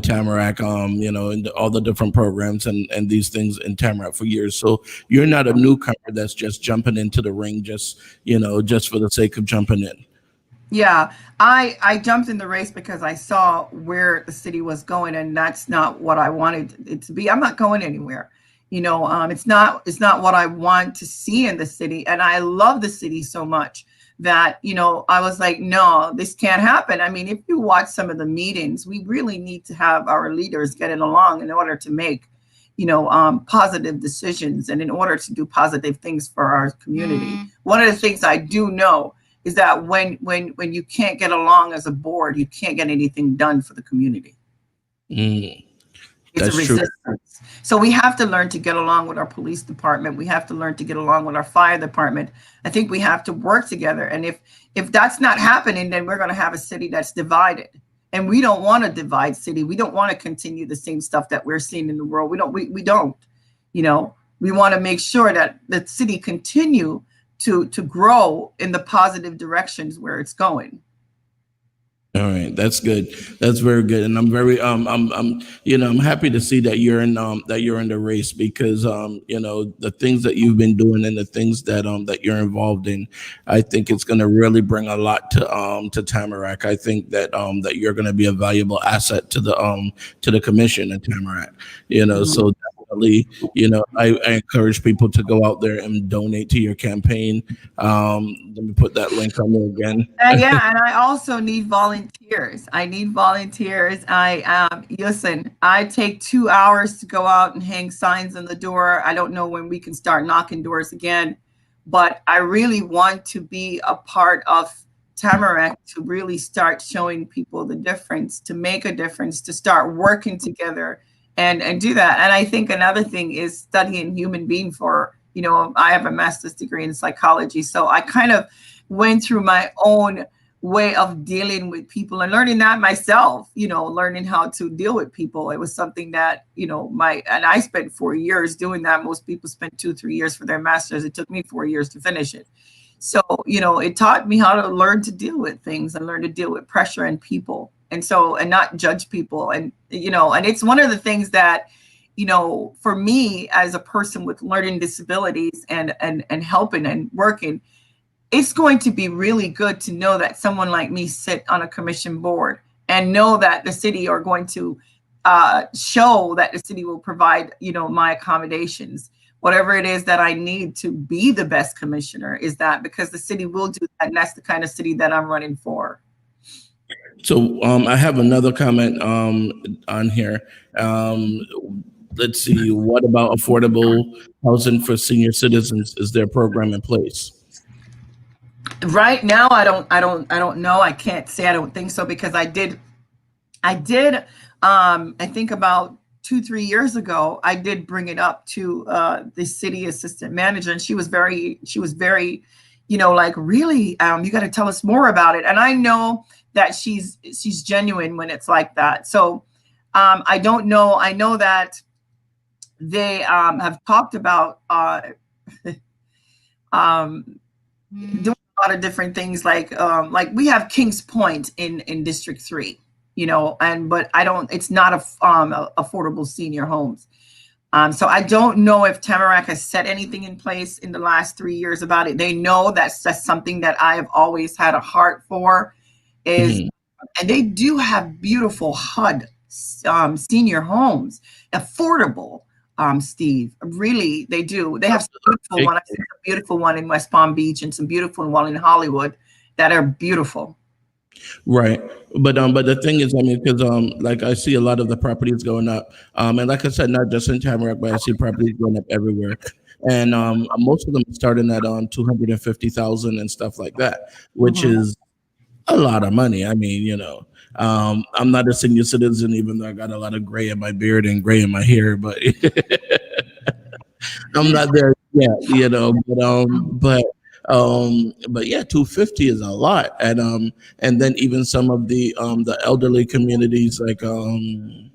Tamarack, in all the different programs and these things in Tamarack for years. So you're not a newcomer that's just jumping into the ring, just for the sake of jumping in. Yeah, I jumped in the race because I saw where the city was going, and that's not what I wanted it to be. I'm not going anywhere. It's not what I want to see in the city. And I love the city so much that, I was like, no, this can't happen. I mean, if you watch some of the meetings, we really need to have our leaders getting along in order to make, positive decisions and in order to do positive things for our community. One of the things I do know is that when you can't get along as a board, you can't get anything done for the community. It's a resistance. True. So we have to learn to get along with our police department. We have to learn to get along with our fire department. I think we have to work together. And if that's not happening, then we're going to have a city that's divided. And we don't want to divide city. We don't want to continue the same stuff that we're seeing in the world. We don't. We want to make sure that the city continue to grow in the positive directions where it's going. All right, that's good. That's very good, and I'm very I'm happy to see that you're in the race because the things that you've been doing and the things that you're involved in, I think it's going to really bring a lot to Tamarack. I think that that you're going to be a valuable asset to the commission in Tamarack. So definitely, I encourage people to go out there and donate to your campaign. Let me put that link on there again. Yeah, and I also need volunteers. Listen, I take 2 hours to go out and hang signs on the door. I don't know when we can start knocking doors again, but I really want to be a part of Tamarack to really start showing people the difference, to make a difference, to start working together and do that. And I think another thing is studying human being for, I have a master's degree in psychology. So I kind of went through my own way of dealing with people and learning that myself, learning how to deal with people. It was something that, and I spent 4 years doing that. Most people spend 2-3 years for their master's. It took me 4 years to finish it. So, it taught me how to learn to deal with things and learn to deal with pressure and people. And not judge people. And, and it's one of the things that, for me as a person with learning disabilities and helping and working, it's going to be really good to know that someone like me sit on a commission board and know that the city are going to show that the city will provide, my accommodations, whatever it is that I need to be the best commissioner is that because the city will do that. And that's the kind of city that I'm running for. So I have another comment on here. Let's see. What about affordable housing for senior citizens? Is there a program in place? Right now, I don't know. I can't say I don't think so because I did. I think about 2-3 years ago, I did bring it up to the city assistant manager, and she was very, like, really, you got to tell us more about it. And I know that she's genuine when it's like that. So I don't know. I know that they have talked about doing a lot of different things, like we have Kings Point in District 3, but it's not affordable senior homes. So I don't know if Tamarack has set anything in place in the last 3 years about it. They know that's something that I have always had a heart for. And they do have beautiful HUD senior homes, affordable. Steve, really, they do. They have some beautiful one. I've seen a beautiful one in West Palm Beach and some beautiful one in Hollywood that are beautiful. Right. But the thing is, I mean, because like I see a lot of the properties going up, and like I said, not just in Tamarack, but I see properties going up everywhere, and most of them starting at 250,000 and stuff like that, which Mhm. is a lot of money. I mean, I'm not a senior citizen, even though I got a lot of gray in my beard and gray in my hair, but I'm not there yet, but yeah, 250 is a lot. And then even some of the elderly communities like Mhm.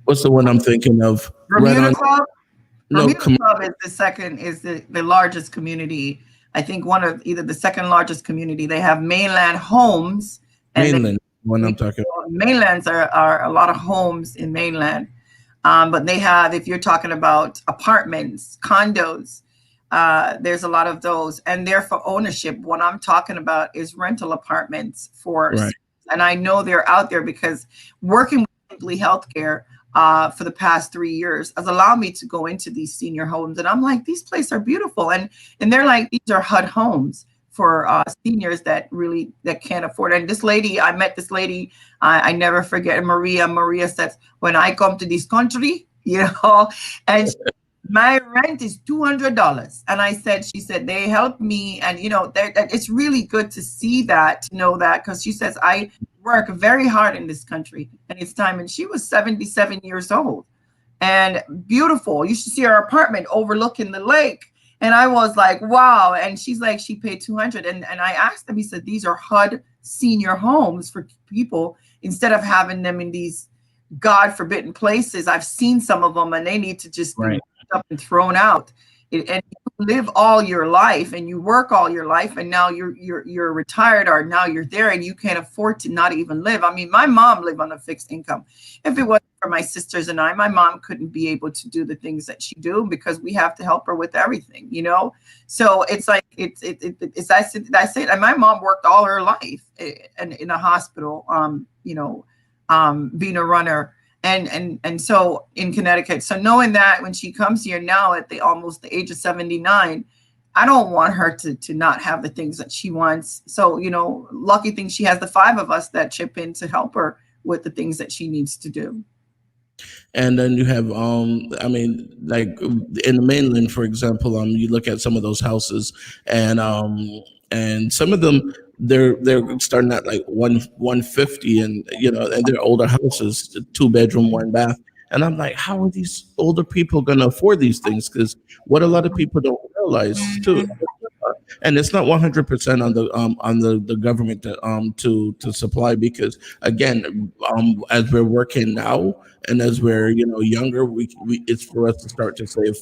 what's the one I'm thinking of? Right Bermuda on Club. no Bermuda come Club is the second, is the largest community. I think one of either the second largest community. They have mainland homes, and mainland one I'm talking mainlands are a lot of homes in mainland. But they have, if you're talking about apartments, condos, there's a lot of those, and they're for ownership. What I'm talking about is rental apartments for, right. and I know they're out there because working with Simply Healthcare for the past 3 years has allowed me to go into these senior homes, and I'm like, these places are beautiful, and they're like, these are HUD homes for seniors that can't afford. And this lady, I met this lady, I never forget, Maria. Maria says, when I come to this country, and my rent is $200. And I said, she said, they helped me. And, it's really good to see that, to know that, because she says, I work very hard in this country and it's time. And she was 77 years old and beautiful. You should see her apartment overlooking the lake. And I was like, wow. And she's like, she paid 200. And I asked them, he said, these are HUD senior homes for people instead of having them in these God forbidden places. I've seen some of them and they need to just be up and thrown out. And you live all your life and you work all your life, and now you're retired, or now you're there and you can't afford to not even live. I mean, my mom lived on a fixed income. If it wasn't for my sisters and I, my mom couldn't be able to do the things that she do because we have to help her with everything, So it's like it's I said, and my mom worked all her life in a hospital, being a runner. And so in Connecticut, so knowing that when she comes here now at almost the age of 79, I don't want her to not have the things that she wants. So, lucky thing she has the 5 of us that chip in to help her with the things that she needs to do. And then you have I mean, like in the mainland, for example, you look at some of those houses, and some of them they're starting at like 150, and and they're older houses, 2 bedroom, 1 bath. And I'm like, how are these older people going to afford these things? Because what a lot of people don't realize too, and it's not 100% on the government to supply, because again, as we're working now and as we're younger, we it's for us to start to save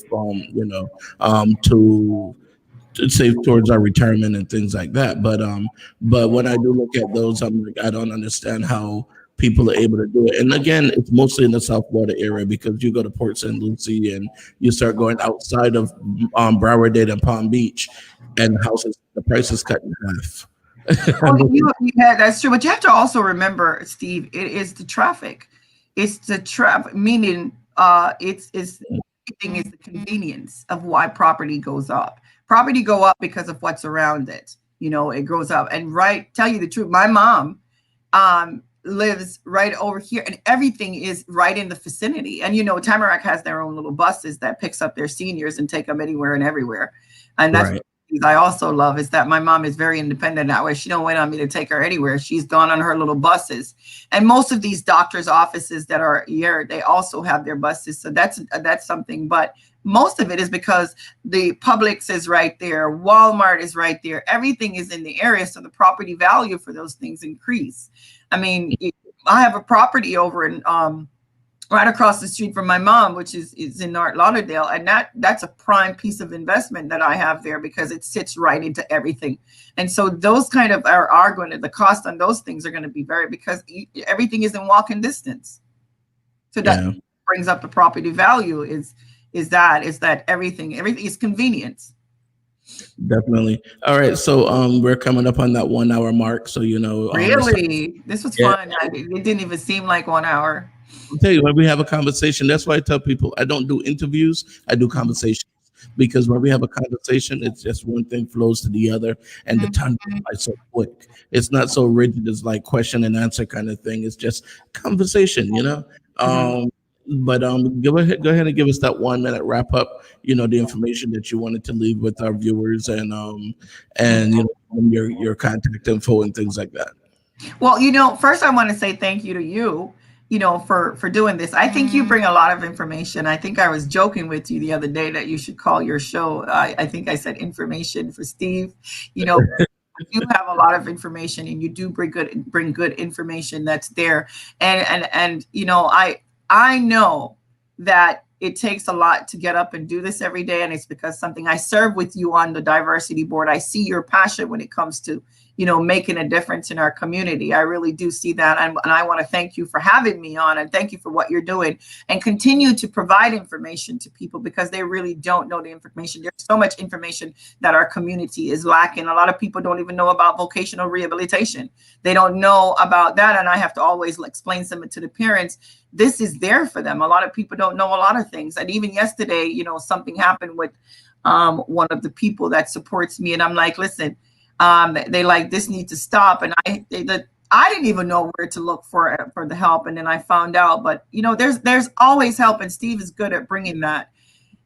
to save towards our retirement and things like that. But when I do look at those, I'm like, I don't understand how people are able to do it. And again, it's mostly in the South Florida area, because you go to Port St. Lucie and you start going outside of Broward and Palm Beach, and houses, the price is cut in half. Yeah, that's true. But you have to also remember, Steve, it is the traffic. It's the traffic, meaning it's everything is the convenience of why property goes up. Property go up because of what's around it. It goes up. And tell you the truth, my mom lives right over here, and everything is right in the vicinity. And Tamarack has their own little buses that picks up their seniors and take them anywhere and everywhere. And that's I also love is that my mom is very independent that way. She don't wait on me to take her anywhere. She's gone on her little buses. And most of these doctors' offices that are here, they also have their buses. So that's something. But most of it is because the Publix is right there. Walmart is right there. Everything is in the area. So the property value for those things increase. I mean, I have a property over in right across the street from my mom, which is in North Lauderdale. And that's a prime piece of investment that I have there because it sits right into everything. And so those kind of are going to, the cost on those things are going to be because everything is in walking distance. So that brings up the property value is that everything is convenience. Definitely. All right, so we're coming up on that 1 hour mark. So Really? This was yeah. fun. It didn't even seem like 1 hour. I'll tell you when we have a conversation. That's why I tell people I don't do interviews. I do Mhm. conversations because when we have a conversation, it's just one thing flows to the other, and the time goes Mhm. by so quick. It's not so rigid as like question and answer kind of thing. It's just conversation. Mhm. Um, but go ahead and give us that 1 minute wrap up. The information that you wanted to leave with our viewers, and your contact info and things like that. Well, first I want to say thank you to you, for doing this. I think you bring a lot of information. I think I was joking with you the other day that you should call your show. I think I said information for Steve. You know, you have a lot of information, and you do bring good information that's there. And I know that it takes a lot to get up and do this every day, and it's because something I serve with you on the diversity board. I see your passion when it comes to making a difference in our community. I really do see that. And I want to thank you for having me on, and thank you for what you're doing, and continue to provide information to people because they really don't know the information. There's so much information that our community is lacking. A lot of people don't even know about vocational rehabilitation. They don't know about that. And I have to always explain something to the parents. This is there for them. A lot of people don't know a lot of things. And even yesterday, something happened with one of the people that supports me. And I'm like, listen, they like, this needs to stop. And I didn't even know where to look for the help. And then I found out, but there's always help. And Steve is good at bringing that.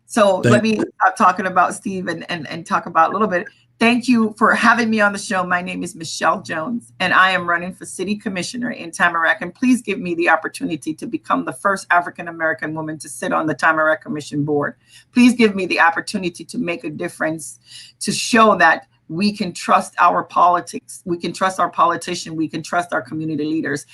So let Thank me stop talking about Steve and talk about a little bit. Thank you for having me on the show. My name is Michelle Jones, and I am running for city commissioner in Tamarack. And please give me the opportunity to become the first African-American woman to sit on the Tamarack Commission board. Please give me the opportunity to make a difference, to show that we can trust our politics. We can trust our politician. We can trust our community leaders.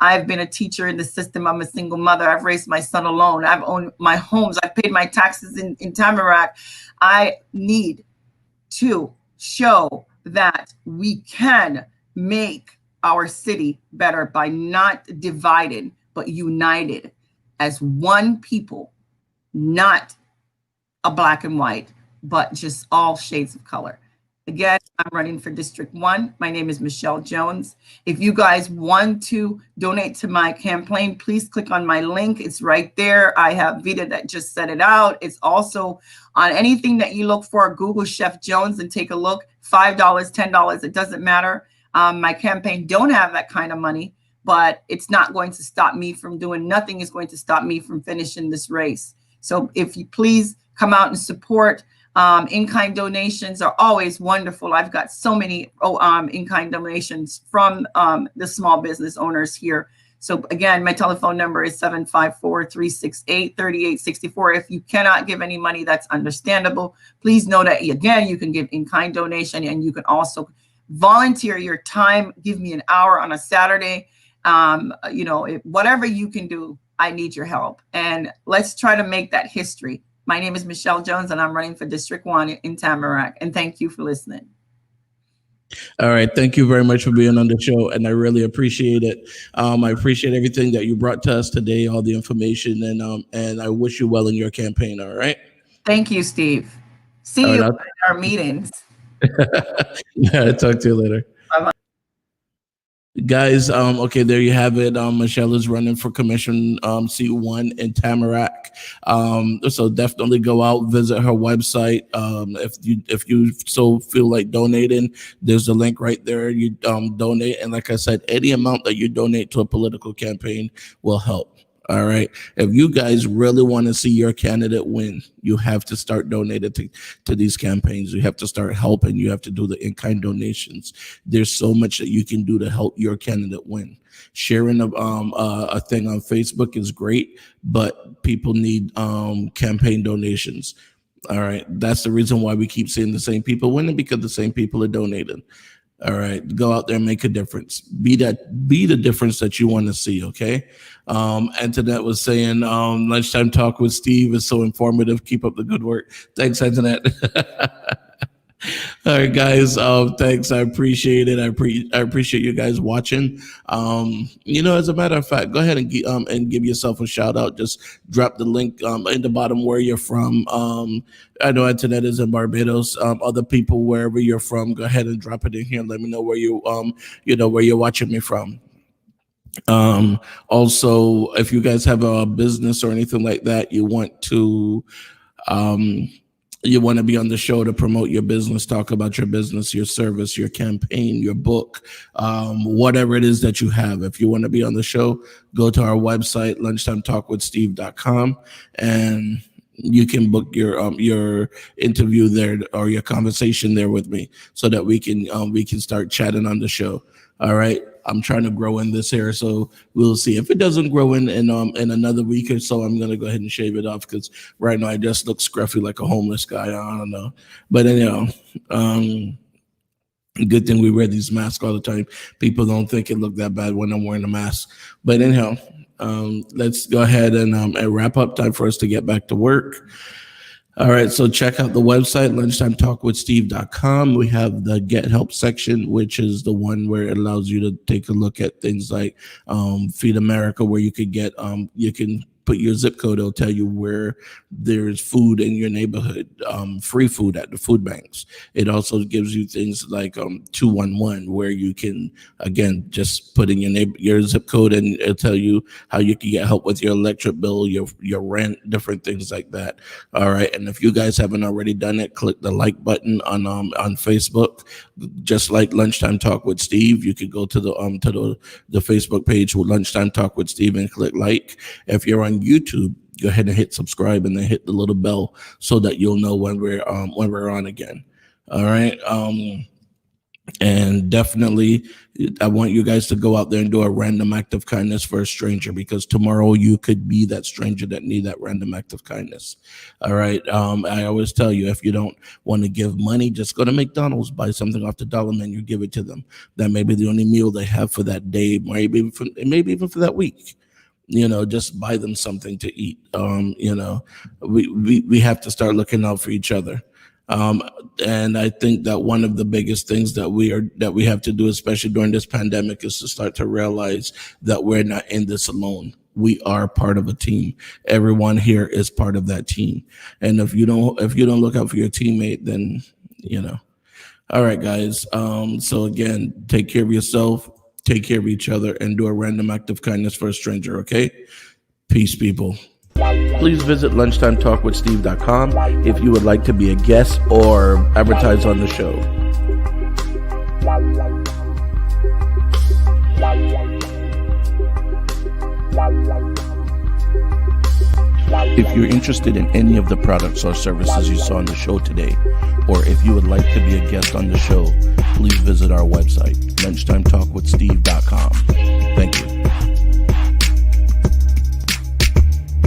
I've been a teacher in the system. I'm a single mother. I've raised my son alone. I've owned my homes. I've paid my taxes in Tamarack. I need to show that we can make our city better by not divided, but united as one people, not a black and white, but just all shades of color. Again, I'm running for District 1. My name is Michelle Jones. If you guys want to donate to my campaign, please click on my link. It's right there. I have Vita that just set it out. It's also on anything that you look for, Google Chef Jones and take a look. $5, $10, it doesn't matter. My campaign don't have that kind of money, but it's not going to stop me from doing, nothing is going to stop me from finishing this race. So if you please come out and support. In-kind donations are always wonderful. I've got so many in-kind donations from the small business owners here. So again, my telephone number is 754-368-3864. If you cannot give any money, that's understandable. Please know that, again, you can give in-kind donation, and you can also volunteer your time. Give me an hour on a Saturday. Whatever you can do, I need your help. And let's try to make that history. My name is Michelle Jones, and I'm running for District 1 in Tamarack. And thank you for listening. All right. Thank you very much for being on the show, and I really appreciate it. I appreciate everything that you brought to us today, all the information, and I wish you well in your campaign. All right. Thank you, Steve. See you at our meetings. Yeah, I'll talk to you later. Bye-bye. Guys, okay, there you have it. Michelle is running for commission, seat 1 in Tamarack. So definitely go out, visit her website. If you so feel like donating, there's a link right there. You donate, and like I said, any amount that you donate to a political campaign will help. All right. If you guys really want to see your candidate win, you have to start donating to these campaigns. You have to start helping. You have to do the in-kind donations. There's so much that you can do to help your candidate win. Sharing a thing on Facebook is great, but people need campaign donations. All right. That's the reason why we keep seeing the same people winning, because the same people are donating. All right, go out there and make a difference. Be the difference that you want to see. Okay. Antoinette was saying, lunchtime talk with Steve is so informative. Keep up the good work. Thanks, Antoinette. All right, guys. Thanks. I appreciate it. I appreciate you guys watching. As a matter of fact, go ahead and give yourself a shout out. Just drop the link in the bottom where you're from. I know Antoinette is in Barbados. Other people wherever you're from, go ahead and drop it in here. Let me know where where you're watching me from. Also, if you guys have a business or anything like that, you want to be on the show to promote your business, talk about your business, your service, your campaign, your book, whatever it is that you have. If you want to be on the show, go to our website, lunchtimetalkwithsteve.com, and you can book your interview there or your conversation there with me so that we can start chatting on the show. All right. I'm trying to grow in this here, so we'll see. If it doesn't grow in another week or so, I'm gonna go ahead and shave it off because right now I just look scruffy like a homeless guy. I don't know, but anyhow, good thing we wear these masks all the time. People don't think it look that bad when I'm wearing a mask. But anyhow, let's go ahead and wrap up. Time for us to get back to work. All right, so check out the website, lunchtimetalkwithsteve.com. We have the Get Help section, which is the one where it allows you to take a look at things like Feed America, where you could get, you can put your zip code. It'll tell you where there's food in your neighborhood, free food at the food banks. It also gives you things like 211, where you can, again, just put in your zip code and it'll tell you how you can get help with your electric bill, your rent, different things like that. All right, and if you guys haven't already done it, click the like button on Facebook. Just like Lunchtime Talk with Steve, you could go to the Facebook page with Lunchtime Talk with Steve and click like. If you're on YouTube, go ahead and hit subscribe and then hit the little bell so that you'll know when we're on again. All right. And definitely, I want you guys to go out there and do a random act of kindness for a stranger, because tomorrow you could be that stranger that need that random act of kindness. All right. I always tell you, if you don't want to give money, just go to McDonald's, buy something off the dollar menu, give it to them. That may be the only meal they have for that day, maybe even for that week. Just buy them something to eat. We have to start looking out for each other. And I think that one of the biggest things that we have to do, especially during this pandemic, is to start to realize that we're not in this alone. We are part of a team. Everyone here is part of that team. And if you don't look out for your teammate, then All right, guys. So again, take care of yourself. Take care of each other and do a random act of kindness for a stranger, okay? Peace, people. Please visit lunchtimetalkwithsteve.com if you would like to be a guest or advertise on the show. If you're interested in any of the products or services you saw on the show today, or if you would like to be a guest on the show, please visit our website, lunchtimetalkwithsteve.com.